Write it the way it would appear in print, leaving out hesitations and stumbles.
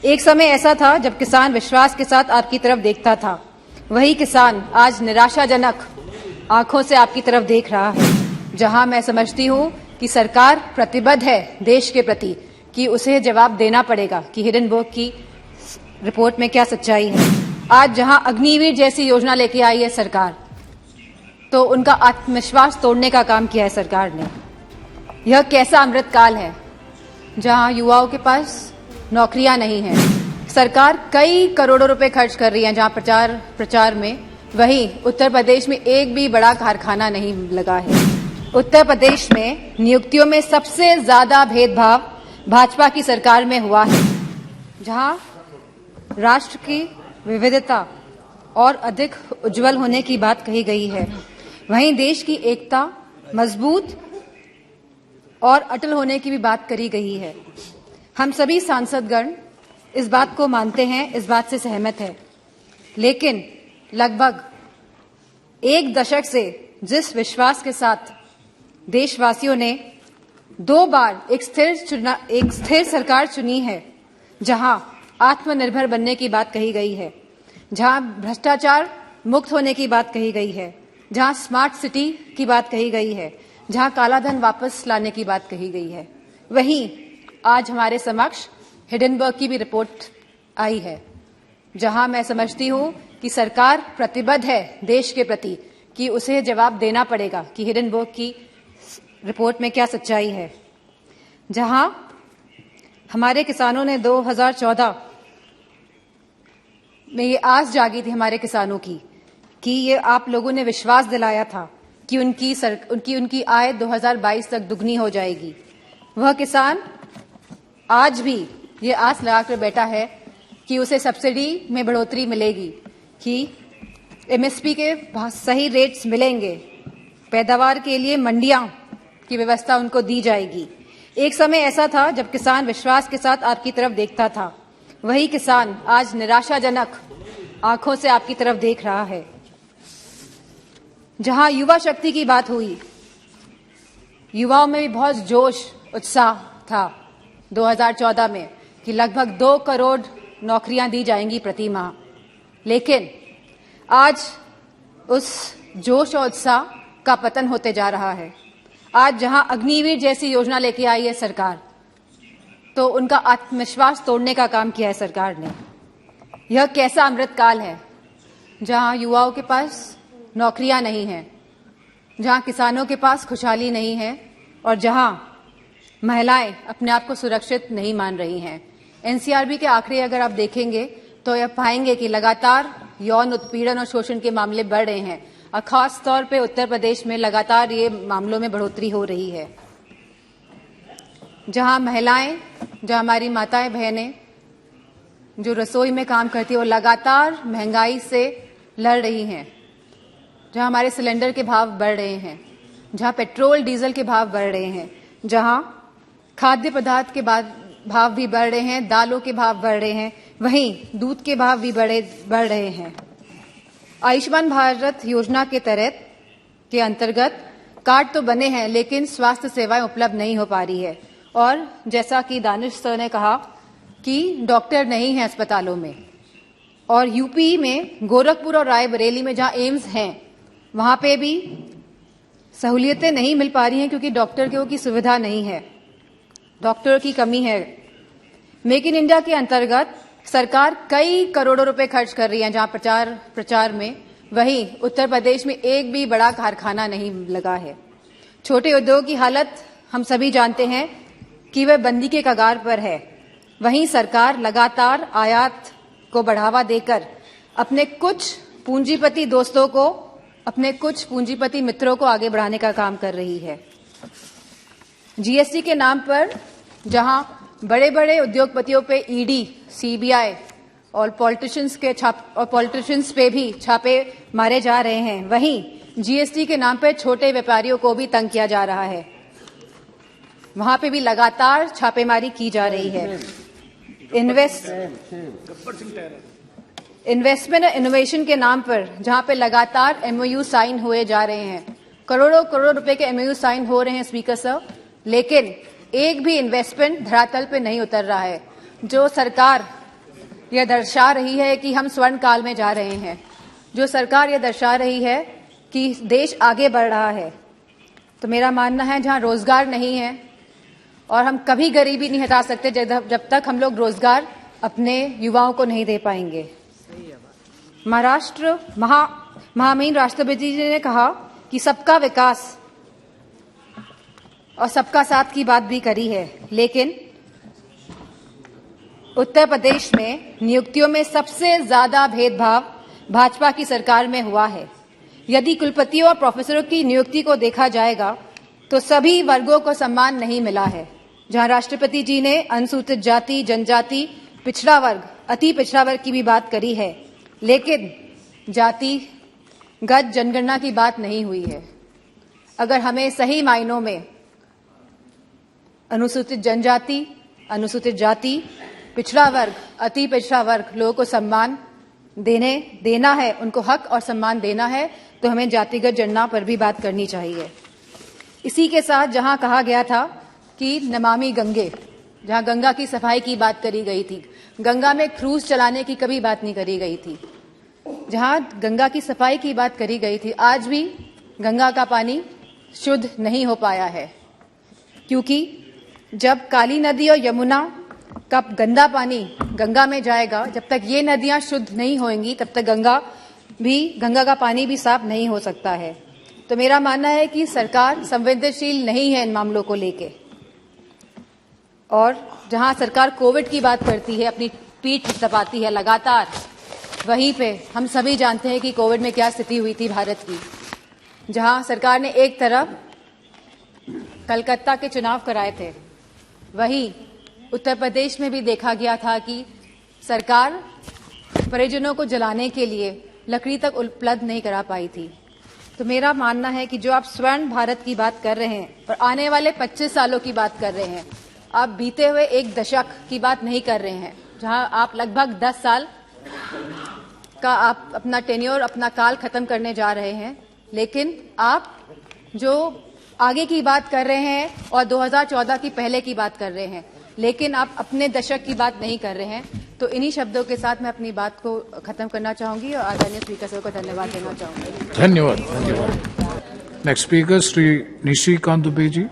एक समय ऐसा था जब किसान विश्वास के साथ आपकी तरफ देखता था। वही किसान आज निराशाजनक आंखों से आपकी तरफ देख रहा है। जहां मैं समझती हूं कि सरकार प्रतिबद्ध है देश के प्रति कि उसे जवाब देना पड़ेगा कि हिडनबर्ग की रिपोर्ट में क्या सच्चाई है। आज जहां अग्निवीर जैसी योजना लेके आई है सरकार, तो उनका आत्मविश्वास तोड़ने का काम किया है सरकार ने। यह कैसा अमृतकाल है जहां युवाओं के पास नौकरियां नहीं हैं। सरकार कई करोड़ों रुपए खर्च कर रही है जहां प्रचार में, वहीं उत्तर प्रदेश में एक भी बड़ा कारखाना नहीं लगा है। उत्तर प्रदेश में नियुक्तियों में सबसे ज्यादा भेदभाव भाजपा की सरकार में हुआ है। जहां राष्ट्र की विविधता और अधिक उज्जवल होने की बात कही गई है, वहीं देश की एकता मजबूत और अटल होने की भी बात करी गई है। हम सभी सांसदगण इस बात को मानते हैं, इस बात से सहमत है। लेकिन लगभग एक दशक से जिस विश्वास के साथ देशवासियों ने 2 बार एक स्थिर सरकार चुनी है, जहां आत्मनिर्भर बनने की बात कही गई है, जहां भ्रष्टाचार मुक्त होने की बात कही गई है, जहां स्मार्ट सिटी की बात कही गई है, जहां कालाधन वापस लाने की बात कही गई है, वहीं आज हमारे समक्ष हिडनबर्ग की भी रिपोर्ट आई है। जहां मैं समझती हूं कि सरकार प्रतिबद्ध है देश के प्रति कि उसे जवाब देना पड़ेगा कि हिडनबर्ग की रिपोर्ट में क्या सच्चाई है। जहां हमारे किसानों ने 2014 में ये आस जागी थी हमारे किसानों की कि ये आप लोगों ने विश्वास दिलाया था कि उनकी आय 2022 तक दुगनी हो जाएगी। वह किसान आज भी ये आस लगाकर बैठा है कि उसे सब्सिडी में बढ़ोतरी मिलेगी, कि एमएसपी के सही रेट्स मिलेंगे, पैदावार के लिए मंडियां की व्यवस्था उनको दी जाएगी। एक समय ऐसा था जब किसान विश्वास के साथ आपकी तरफ देखता था। वही किसान आज निराशाजनक आंखों से आपकी तरफ देख रहा है। जहां युवा शक्ति की बात हुई, युवाओं में भी बहुत जोश उत्साह था 2014 में कि लगभग 2 करोड़ नौकरियां दी जाएंगी प्रति माह। लेकिन आज उस जोश और उत्साह का पतन होते जा रहा है। आज जहां अग्निवीर जैसी योजना लेके आई है सरकार, तो उनका आत्मविश्वास तोड़ने का काम किया है सरकार ने। यह कैसा अमृतकाल है जहां युवाओं के पास नौकरियां नहीं हैं, जहां किसानों के पास खुशहाली नहीं है और जहां महिलाएं अपने आप को सुरक्षित नहीं मान रही हैं। एनसीआरबी के आंकड़े अगर आप देखेंगे तो यह पाएंगे कि लगातार यौन उत्पीड़न और शोषण के मामले बढ़ रहे हैं और खास तौर पे उत्तर प्रदेश में लगातार ये मामलों में बढ़ोतरी हो रही है। जहां महिलाएं, जहां हमारी माताएं बहनें जो रसोई में काम करती है, वो लगातार महंगाई से लड़ रही हैं। जहां हमारे सिलेंडर के भाव बढ़ रहे हैं, जहां पेट्रोल डीजल के भाव बढ़ रहे हैं, जहां खाद्य पदार्थ के भाव भी बढ़ रहे हैं, दालों के भाव बढ़ रहे हैं, वहीं दूध के भाव भी बढ़ रहे हैं। आयुष्मान भारत योजना के अंतर्गत कार्ड तो बने हैं, लेकिन स्वास्थ्य सेवाएं उपलब्ध नहीं हो पा रही है। और जैसा कि दानिश सर ने कहा कि डॉक्टर नहीं है अस्पतालों में, और यूपी में गोरखपुर और रायबरेली में जहां एम्स हैं, वहां पे भी सहूलियतें नहीं मिल पा रही हैं क्योंकि डॉक्टर की सुविधा नहीं है, डॉक्टर की कमी है। मेक इन इंडिया के अंतर्गत सरकार कई करोड़ों रुपए खर्च कर रही है जहां प्रचार में, वहीं उत्तर प्रदेश में एक भी बड़ा कारखाना नहीं लगा है। छोटे उद्योग की हालत हम सभी जानते हैं कि वह बंदी के कगार पर है। वहीं सरकार लगातार आयात को बढ़ावा देकर अपने कुछ पूंजीपति दोस्तों को, अपने कुछ पूंजीपति मित्रों को आगे बढ़ाने का काम कर रही है। जीएसटी के नाम पर जहां बड़े बड़े उद्योगपतियों पे ईडी, सीबीआई और पॉलिटिशियंस पे भी छापे मारे जा रहे हैं, वहीं जीएसटी के नाम पे छोटे व्यापारियों को भी तंग किया जा रहा है। वहां पे भी लगातार छापेमारी की जा रही है। इन्वेस्टमेंट और इनोवेशन के नाम पर जहां पे लगातार एमओयू साइन हुए जा रहे हैं, करोड़ों रुपए के एमओयू साइन हो रहे हैं स्पीकर साहब, लेकिन एक भी इन्वेस्टमेंट धरातल पे नहीं उतर रहा है। जो सरकार यह दर्शा रही है कि हम स्वर्ण काल में जा रहे हैं। जो सरकार यह दर्शा रही है कि देश आगे बढ़ रहा है, तो मेरा मानना है जहां रोजगार नहीं है, और हम कभी गरीबी नहीं हटा सकते जब तक हम लोग रोजगार अपने युवाओं को नहीं दे पाएंगे। महाराष्ट्र महामहिम राष्ट्रपति जी ने कहा कि सबका विकास और सबका साथ की बात भी करी है, लेकिन उत्तर प्रदेश में नियुक्तियों में सबसे ज्यादा भेदभाव भाजपा की सरकार में हुआ है। यदि कुलपतियों और प्रोफेसरों की नियुक्ति को देखा जाएगा तो सभी वर्गों को सम्मान नहीं मिला है। जहां राष्ट्रपति जी ने अनुसूचित जाति, जनजाति, पिछड़ा वर्ग, अति पिछड़ा वर्ग की भी बात करी है, लेकिन जातिगत जनगणना की बात नहीं हुई है। अगर हमें सही मायनों में अनुसूचित जनजाति, अनुसूचित जाति, पिछड़ा वर्ग, अति पिछड़ा वर्ग लोगों को सम्मान देना है, उनको हक और सम्मान देना है, तो हमें जातिगत जनगणना पर भी बात करनी चाहिए। इसी के साथ जहां कहा गया था कि नमामि गंगे, जहां गंगा की सफाई की बात करी गई थी, गंगा में क्रूज चलाने की कभी बात नहीं करी गई थी। जहां गंगा की सफाई की बात करी गई थी, आज भी गंगा का पानी शुद्ध नहीं हो पाया है, क्योंकि जब काली नदी और यमुना का गंदा पानी गंगा में जाएगा, जब तक ये नदियां शुद्ध नहीं होंगी तब तक गंगा का पानी भी साफ नहीं हो सकता है। तो मेरा मानना है कि सरकार संवेदनशील नहीं है इन मामलों को लेके, और जहां सरकार कोविड की बात करती है, अपनी पीठ थपथपाती है लगातार, वहीं पे हम सभी जानते हैं कि कोविड में क्या स्थिति हुई थी भारत की। जहां सरकार ने एक तरफ कलकत्ता के चुनाव कराए थे, वहीं उत्तर प्रदेश में भी देखा गया था कि सरकार परिजनों को जलाने के लिए लकड़ी तक उपलब्ध नहीं करा पाई थी। तो मेरा मानना है कि जो आप स्वर्ण भारत की बात कर रहे हैं और आने वाले 25 सालों की बात कर रहे हैं, आप बीते हुए एक दशक की बात नहीं कर रहे हैं, जहां आप लगभग 10 साल का आप अपना टेन्योर, अपना काल खत्म करने जा रहे हैं। लेकिन आप जो आगे की बात कर रहे हैं और 2014 की पहले की बात कर रहे हैं, लेकिन आप अपने दशक की बात नहीं कर रहे हैं। तो इन्हीं शब्दों के साथ मैं अपनी बात को खत्म करना चाहूंगी और आदरणीय स्पीकर साहब को धन्यवाद देना चाहूंगी। धन्यवाद। Next speaker Shri Nishikant Dubey ji.